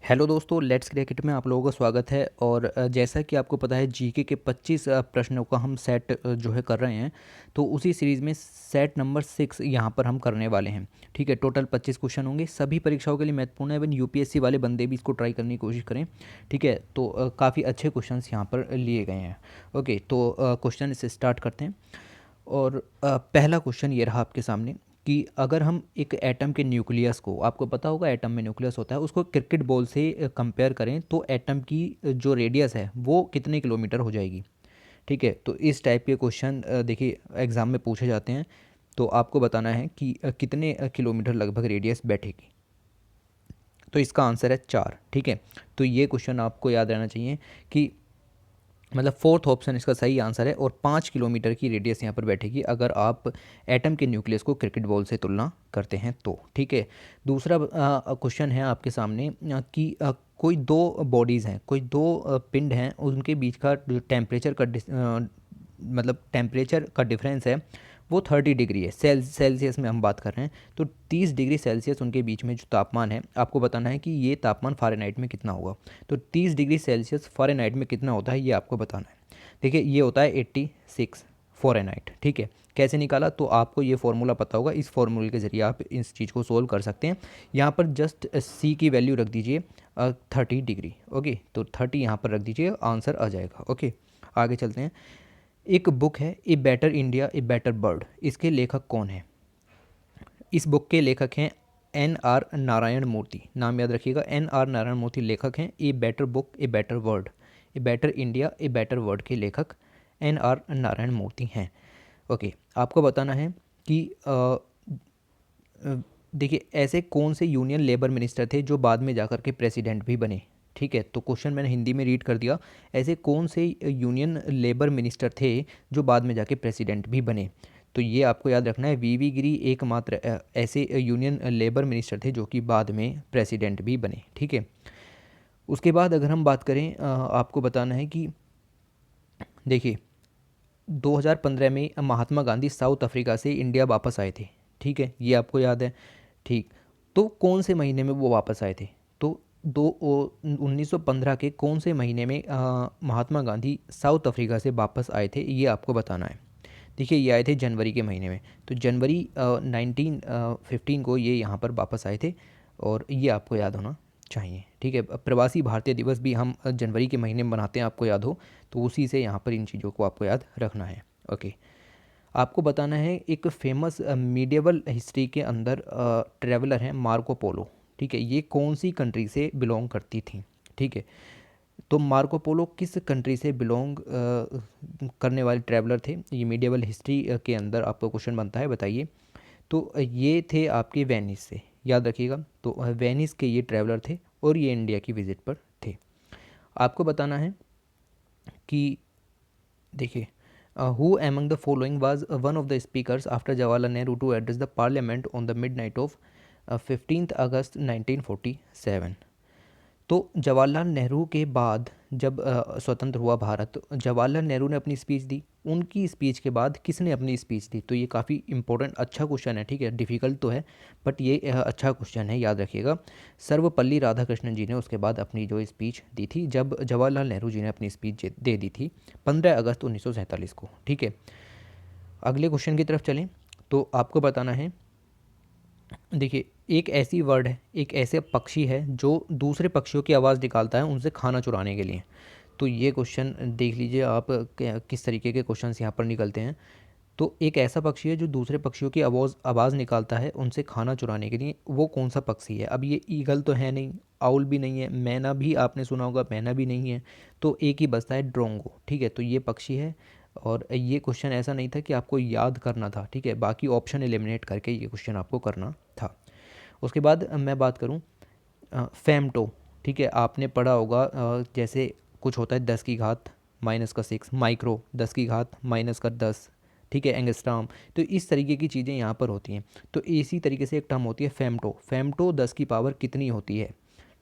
Hello दोस्तों, let's cricket में आप लोगों का स्वागत है। और जैसा कि आपको पता है जीके के 25 प्रश्नों का हम सेट जो है कर रहे हैं। तो उसी सीरीज़ में सेट नंबर 6 यहाँ पर हम करने वाले हैं। ठीक है, टोटल 25 क्वेश्चन होंगे, सभी परीक्षाओं के लिए महत्वपूर्ण है। इवन यूपीएससी वाले बंदे भी इसको ट्राई करने की कोशिश करें। ठीक है, तो काफ़ी अच्छे क्वेश्चन यहाँ पर लिए गए हैं। ओके, तो क्वेश्चन इसे स्टार्ट करते हैं। और पहला क्वेश्चन ये रहा आपके सामने कि अगर हम एक एटम के न्यूक्लियस को, आपको पता होगा एटम में न्यूक्लियस होता है, उसको क्रिकेट बॉल से कंपेयर करें तो एटम की जो रेडियस है वो कितने किलोमीटर हो जाएगी। ठीक है, तो इस टाइप के क्वेश्चन देखिए एग्ज़ाम में पूछे जाते हैं। तो आपको बताना है कि कितने किलोमीटर लगभग रेडियस बैठेगी। तो इसका आंसर है 4। ठीक है, तो ये क्वेश्चन आपको याद रहना चाहिए कि मतलब फोर्थ ऑप्शन इसका सही आंसर है। और 5 किलोमीटर की रेडियस यहाँ पर बैठेगी अगर आप एटम के न्यूक्लियस को क्रिकेट बॉल से तुलना करते हैं तो। ठीक है, दूसरा क्वेश्चन है आपके सामने कि कोई दो बॉडीज़ हैं, कोई दो पिंड हैं, उनके बीच का जो टेम्परेचर का मतलब टेम्परेचर का डिफरेंस है वो 30 डिग्री है। सेल्सियस में हम बात कर रहे हैं। तो 30 डिग्री सेल्सियस उनके बीच में जो तापमान है, आपको बताना है कि ये तापमान फ़ारेनहाइट में कितना होगा। तो 30 डिग्री सेल्सियस फ़ारेनहाइट में कितना होता है ये आपको बताना है। देखिए ये होता है 86 फ़ारेनहाइट। ठीक है, कैसे निकाला, तो आपको ये फार्मूला पता होगा, इस फार्मूले के ज़रिए आप इस चीज़ को सोल्व कर सकते हैं। यहाँ पर जस्ट सी की वैल्यू रख दीजिए 30 डिग्री। ओके, तो 30 यहाँ पर रख दीजिए, आंसर आ जाएगा। ओके, आगे चलते हैं। एक बुक है a better India a better world, इसके लेखक कौन है। इस बुक के लेखक हैं एन आर नारायण मूर्ति। नाम याद रखिएगा, एन आर नारायण मूर्ति लेखक हैं। A better book a better world, a better India a better world के लेखक एन आर नारायण मूर्ति हैं। ओके, आपको बताना है कि देखिए ऐसे कौन से यूनियन लेबर मिनिस्टर थे जो बाद में जाकर के प्रेसिडेंट भी बने। ठीक है, तो क्वेश्चन मैंने हिंदी में रीड कर दिया। ऐसे कौन से यूनियन लेबर मिनिस्टर थे जो बाद में जाके प्रेसिडेंट भी बने। तो ये आपको याद रखना है, वीवी गिरी एकमात्र ऐसे यूनियन लेबर मिनिस्टर थे जो कि बाद में प्रेसिडेंट भी बने। ठीक है, उसके बाद अगर हम बात करें आपको बताना है कि देखिए 2015 में महात्मा गांधी साउथ अफ्रीका से इंडिया वापस आए थे। ठीक है, ये आपको याद है। ठीक, तो कौन से महीने में वो वापस आए थे। तो 1915 के कौन से महीने में महात्मा गांधी साउथ अफ्रीका से वापस आए थे ये आपको बताना है। देखिए ये आए थे जनवरी के महीने में। तो जनवरी 1915 को ये यहाँ पर वापस आए थे। और ये आपको याद होना चाहिए। ठीक है, प्रवासी भारतीय दिवस भी हम जनवरी के महीने में मनाते हैं, आपको याद हो। तो उसी से यहाँ पर इन चीज़ों को आपको याद रखना है। ओके, आपको बताना है एक फेमस मीडिएवल हिस्ट्री के अंदर ट्रैवलर हैं मार्को पोलो। ठीक है, ये कौन सी कंट्री से बिलोंग करती थी। ठीक है, तो मार्को पोलो किस कंट्री से बिलोंग करने वाले ट्रैवलर थे, ये मीडिएवल हिस्ट्री के अंदर आपको क्वेश्चन बनता है, बताइए। तो ये थे आपके वेनिस से, याद रखिएगा। तो वेनिस के ये ट्रैवलर थे और ये इंडिया की विज़िट पर थे। आपको बताना है कि देखिए who among the following was one of the speakers after Jawaharlal Nehru to address the parliament on the midnight of 15 August 1947। तो जवाहरलाल नेहरू के बाद जब स्वतंत्र हुआ भारत, तो जवाहरलाल नेहरू ने अपनी स्पीच दी। उनकी स्पीच के बाद किसने अपनी स्पीच दी। तो ये काफ़ी इंपॉर्टेंट अच्छा क्वेश्चन है। ठीक है, डिफ़िकल्ट तो है बट ये अच्छा क्वेश्चन है, याद रखिएगा। सर्वपल्ली राधाकृष्णन जी ने उसके बाद अपनी जो स्पीच दी थी, जब जवाहरलाल नेहरू जी ने अपनी स्पीच दे दी थी 15 अगस्त 1947 को। ठीक है, अगले क्वेश्चन की तरफ चलें। तो आपको बताना है, देखिए एक ऐसी वर्ड है, एक ऐसे पक्षी है जो दूसरे पक्षियों की आवाज़ निकालता है उनसे खाना चुराने के लिए। तो ये क्वेश्चन देख लीजिए आप, किस तरीके के क्वेश्चंस यहाँ पर निकलते हैं। तो एक ऐसा पक्षी है जो दूसरे पक्षियों की आवाज़ निकालता है उनसे खाना चुराने के लिए, वो कौन सा पक्षी है। अब ये ईगल तो है नहीं, आउल भी नहीं है, मैना भी आपने सुना होगा, मैना भी नहीं है। तो एक ही बचता है, ड्रोंगो। ठीक है, तो ये पक्षी है। और ये क्वेश्चन ऐसा नहीं था कि आपको याद करना था। ठीक है, बाकी ऑप्शन एलिमिनेट करके ये क्वेश्चन आपको करना था। उसके बाद मैं बात करूँ फेमटो। ठीक है, आपने पढ़ा होगा जैसे कुछ होता है 10⁻⁻⁶, माइक्रो 10⁻⁻10। ठीक है, एंगस्ट्राम। तो इस तरीके की चीज़ें यहाँ पर होती हैं। तो इसी तरीके से एक टर्म होती है फेमटो। फेमटो 10 की पावर कितनी होती है।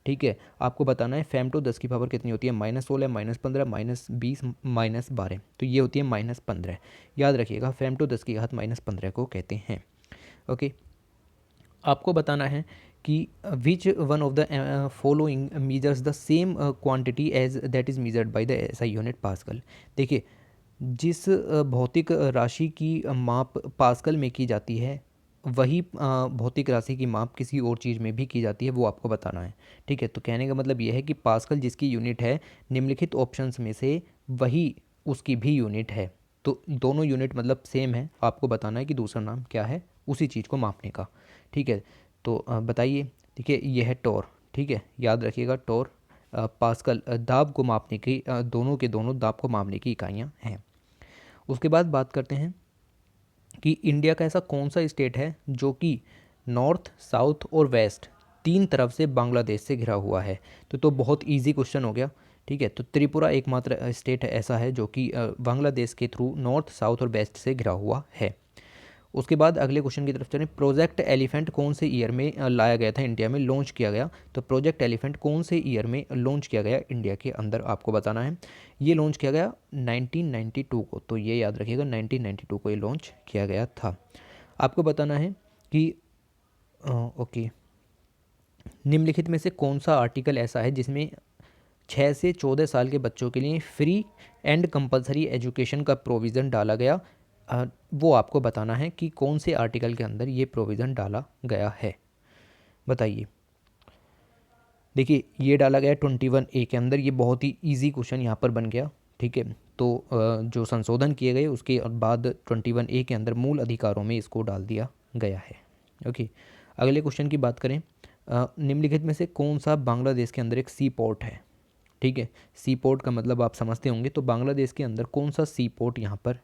ठीक है, आपको बताना है फेमटो 10 की पावर कितनी होती है। -16, -15, -20, -12। तो ये होती है -15। याद रखिएगा, फेमटो 10 की घात -15 को कहते हैं। ओके, आपको बताना है कि which one of the following measures the same quantity as that is measured by the SI unit pascal. देखिए, जिस भौतिक राशि की माप पास्कल में की जाती है, वही भौतिक राशि की माप किसी और चीज़ में भी की जाती है, वो आपको बताना है। ठीक है, तो कहने का मतलब ये है कि पास्कल जिसकी यूनिट है, निम्नलिखित ऑप्शंस में से वही उसकी भी यूनिट है। तो दोनों यूनिट मतलब सेम है, आपको बताना है कि दूसरा नाम क्या है उसी चीज़ को मापने का। ठीक है, तो बताइए। देखिए, ये है टॉर। ठीक है, याद रखिएगा, टॉर पास्कल दाब को मापने की दोनों के दोनों दाब को मापने की इकाइयाँ हैं। उसके बाद बात करते हैं कि इंडिया का ऐसा कौन सा स्टेट है जो कि नॉर्थ, साउथ और वेस्ट तीन तरफ से बांग्लादेश से घिरा हुआ है। तो बहुत इजी क्वेश्चन हो गया। ठीक है, तो त्रिपुरा एकमात्र स्टेट ऐसा है जो कि बांग्लादेश के थ्रू नॉर्थ, साउथ और वेस्ट से घिरा हुआ है। उसके बाद अगले क्वेश्चन की तरफ चलें। प्रोजेक्ट एलिफेंट कौन से ईयर में लाया गया था, इंडिया में लॉन्च किया गया? तो प्रोजेक्ट एलिफेंट कौन से ईयर में लॉन्च किया गया इंडिया के अंदर, आपको बताना है। ये लॉन्च किया गया 1992 को, तो ये याद रखिएगा 1992 को ये लॉन्च किया गया था। आपको बताना है कि ओके, निम्नलिखित में से कौन सा आर्टिकल ऐसा है जिसमें 6 से 14 साल के बच्चों के लिए फ्री एंड कंपलसरी एजुकेशन का प्रोविज़न डाला गया? वो आपको बताना है कि कौन से आर्टिकल के अंदर ये प्रोविज़न डाला गया है, बताइए। देखिए, ये डाला गया 21A के अंदर। ये बहुत ही इजी क्वेश्चन यहाँ पर बन गया। ठीक है, तो जो संशोधन किए गए उसके बाद 21A के अंदर मूल अधिकारों में इसको डाल दिया गया है। ओके, अगले क्वेश्चन की बात करें। निम्नलिखित में से कौन सा बांग्लादेश के अंदर एक सी पोर्ट है? ठीक है, सी पोर्ट का मतलब आप समझते होंगे। तो बांग्लादेश के अंदर कौन सा सी पोर्ट यहाँ पर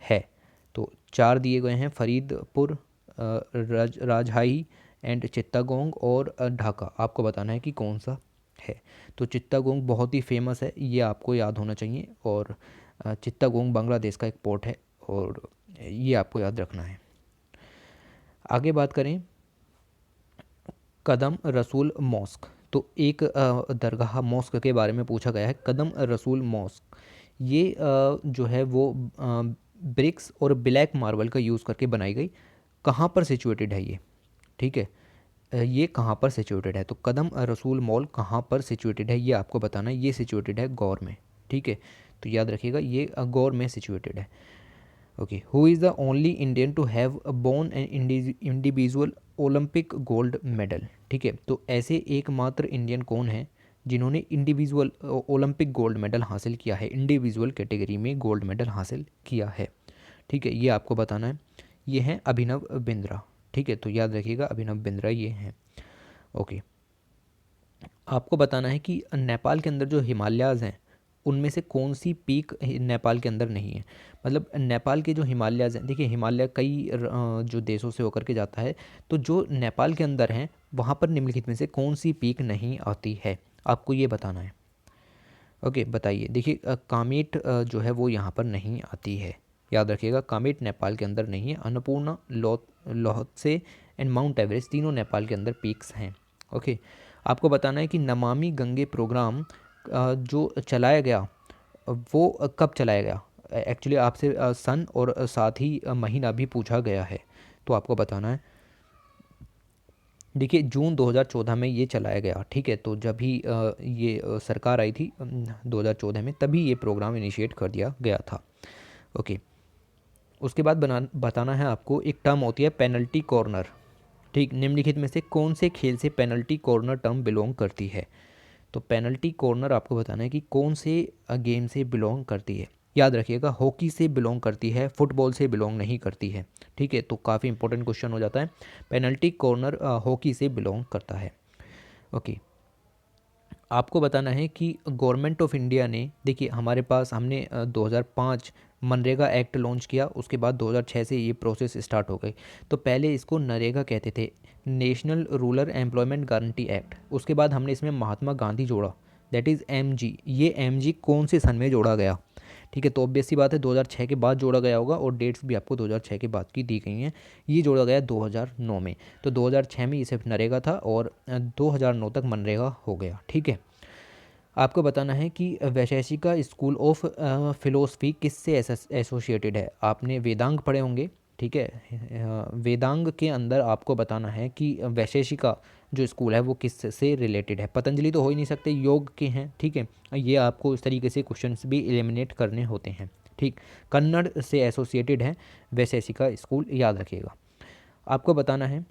है? तो 4 दिए गए हैं, फरीदपुर, राजशाही एंड चित्तागोंग और ढाका। आपको बताना है कि कौन सा है। तो चित्तागोंग बहुत ही फेमस है, ये आपको याद होना चाहिए। और चित्तागोंग बांग्लादेश का एक पोर्ट है और ये आपको याद रखना है। आगे बात करें, कदम रसूल मॉस्क। तो एक दरगाह मॉस्क के बारे में पूछा गया है, कदम रसूल मॉस्क। ये जो है वो ब्रिक्स और ब्लैक मार्बल का यूज़ करके बनाई गई। कहाँ पर सिचुएटेड है ये? ठीक है, ये कहाँ पर सिचुएटेड है? तो कदम रसूल मॉल कहाँ पर सिचुएटेड है, ये आपको बताना है। ये सिचुएटेड है गौर में। ठीक है, तो याद रखिएगा, ये गौर में सिचुएटेड है। Okay, who is the only Indian to have won an individual Olympic gold medal? ठीक है, तो ऐसे एकमात्र इंडियन कौन है जिन्होंने इंडिविजुअल ओलंपिक गोल्ड मेडल हासिल किया है, इंडिविजुअल कैटेगरी में गोल्ड मेडल हासिल किया है? ठीक है, ये आपको बताना है। ये हैं अभिनव बिंद्रा। ठीक है, तो याद रखिएगा, अभिनव बिंद्रा ये हैं। ओके, आपको बताना है कि नेपाल के अंदर जो हिमालयाज़ हैं उनमें से कौन सी पीक नेपाल के अंदर नहीं है। मतलब नेपाल के जो हिमालयाज़ हैं, देखिए हिमालय कई जो देशों से होकर के जाता है, तो जो नेपाल के अंदर हैं वहाँ पर निम्नलिखित में से कौन सी पीक नहीं आती है, आपको ये बताना है। ओके, बताइए। देखिए, कामेट जो है वो यहाँ पर नहीं आती है, याद रखिएगा, कामेट नेपाल के अंदर नहीं है। अन्नपूर्णा, लोहत्से एंड माउंट एवरेस्ट तीनों नेपाल के अंदर पीक्स हैं। ओके, आपको बताना है कि नमामि गंगे प्रोग्राम जो चलाया गया वो कब चलाया गया? एक्चुअली आपसे सन और साथ ही महीना भी पूछा गया है, तो आपको बताना है। देखिए, जून 2014 में ये चलाया गया। ठीक है, तो जब ही ये सरकार आई थी 2014 में, तभी ये प्रोग्राम इनिशिएट कर दिया गया था। ओके, उसके बाद बताना है आपको, एक टर्म होती है पेनल्टी कॉर्नर। ठीक, निम्नलिखित में से कौन से खेल से पेनल्टी कॉर्नर टर्म बिलोंग करती है? तो पेनल्टी कॉर्नर आपको बताना है कि कौन से गेम से बिलोंग करती है। याद रखिएगा, हॉकी से बिलोंग करती है, फुटबॉल से बिलोंग नहीं करती है। ठीक है, तो काफ़ी इंपॉर्टेंट क्वेश्चन हो जाता है। पेनल्टी कॉर्नर हॉकी से बिलोंग करता है। ओके, आपको बताना है कि गवर्नमेंट ऑफ इंडिया ने, देखिए हमारे पास, हमने 2005 मनरेगा एक्ट लॉन्च किया, उसके बाद 2006 से ये प्रोसेस स्टार्ट हो गई। तो पहले इसको नरेगा कहते थे, national rural employment guarantee act. उसके बाद हमने इसमें महात्मा गांधी जोड़ा, दैट इज़ एमजी। ये एमजी कौन से सन में जोड़ा गया? ठीक है, तो ऑब्वियस सी बात है 2006 के बाद जोड़ा गया होगा, और डेट्स भी आपको 2006 के बाद की दी गई हैं। ये जोड़ा गया 2009 में। तो 2006 में ये सिर्फ नरेगा था और 2009 तक मनरेगा हो गया। ठीक है, आपको बताना है कि वैशेषिका स्कूल ऑफ फिलोसफी किससे एसोसिएटेड है? आपने वेदांग पढ़े होंगे। ठीक है। वेदांग के अंदर आपको बताना है कि वैशेषिका जो स्कूल है वो किस से रिलेटेड है। पतंजलि तो हो ही नहीं सकते, योग के हैं, ठीक है। ये आपको इस तरीके से क्वेश्चंस भी एलिमिनेट करने होते हैं, ठीक। कन्नड़ से एसोसिएटेड है वैशेषिका स्कूल, याद रखिएगा। आपको बताना है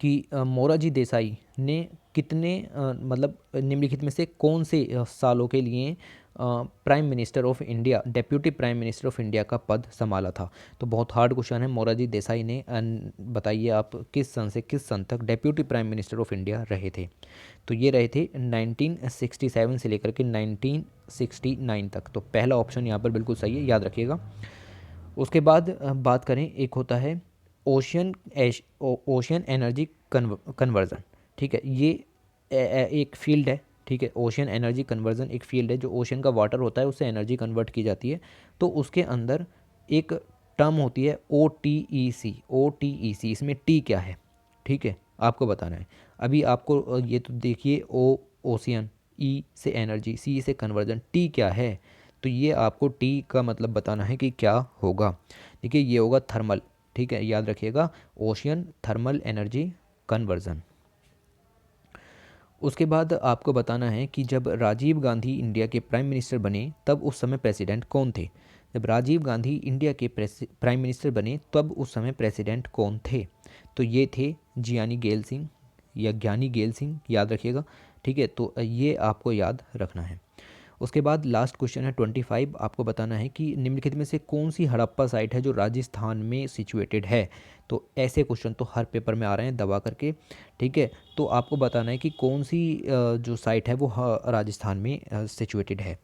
कि मोरारजी देसाई ने कितने मतलब निम्नलिखित में से कौन से सालों के लिए prime minister of India, deputy prime minister of India का पद संभाला था। तो बहुत हार्ड क्वेश्चन है। मोरारजी देसाई ने बताइए आप किस सन से किस सन तक deputy prime minister of India रहे थे। तो ये रहे थे 1967 से लेकर के 1969 तक। तो पहला ऑप्शन यहाँ पर बिल्कुल सही है, याद रखिएगा। उसके बाद बात करें, एक होता है ओशियन एनर्जी कन्वर्जन, ठीक है। ये एक फील्ड है, ठीक है। ओशियन एनर्जी कन्वर्जन एक फील्ड है, जो ओशियन का वाटर होता है उससे एनर्जी कन्वर्ट की जाती है। तो उसके अंदर एक टर्म होती है OTEC। OTEC इसमें टी क्या है, ठीक है, आपको बताना है। अभी आपको ये तो देखिए, ओशियन, ई से एनर्जी, सी से कन्वर्जन, टी क्या है। तो ये आपको टी का मतलब बताना है कि क्या होगा। देखिए ये होगा थर्मल, ठीक है, याद रखिएगा, ओशियन थर्मल एनर्जी कन्वर्जन। उसके बाद आपको बताना है कि जब राजीव गांधी इंडिया के प्राइम मिनिस्टर बने तब उस समय प्रेसिडेंट कौन थे। जब राजीव गांधी इंडिया के प्राइम मिनिस्टर बने तब उस समय प्रेसिडेंट कौन थे। तो ये थे जियानी गेल सिंह या ज्ञानी गेल सिंह, याद रखिएगा, ठीक है। तो ये आपको याद रखना है। उसके बाद लास्ट क्वेश्चन है 25। आपको बताना है कि निम्नलिखित में से कौन सी हड़प्पा साइट है जो राजस्थान में सिचुएटेड है। तो ऐसे क्वेश्चन तो हर पेपर में आ रहे हैं दबा करके, ठीक है। तो आपको बताना है कि कौन सी जो साइट है वो राजस्थान में सिचुएटेड है।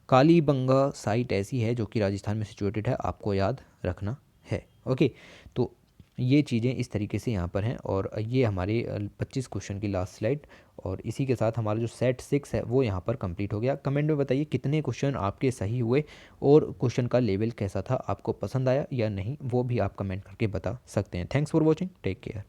कालीबंगा साइट ऐसी है जो कि राजस्थान में सिचुएटेड है, आपको याद रखना है। ओके, तो ये चीज़ें इस तरीके से यहाँ पर हैं। और ये हमारे 25 क्वेश्चन की लास्ट स्लाइड, और इसी के साथ हमारा जो सेट 6 है वो यहाँ पर कंप्लीट हो गया। कमेंट में बताइए कितने क्वेश्चन आपके सही हुए और क्वेश्चन का लेवल कैसा था, आपको पसंद आया या नहीं, वो भी आप कमेंट करके बता सकते हैं। Thanks for watching, take care.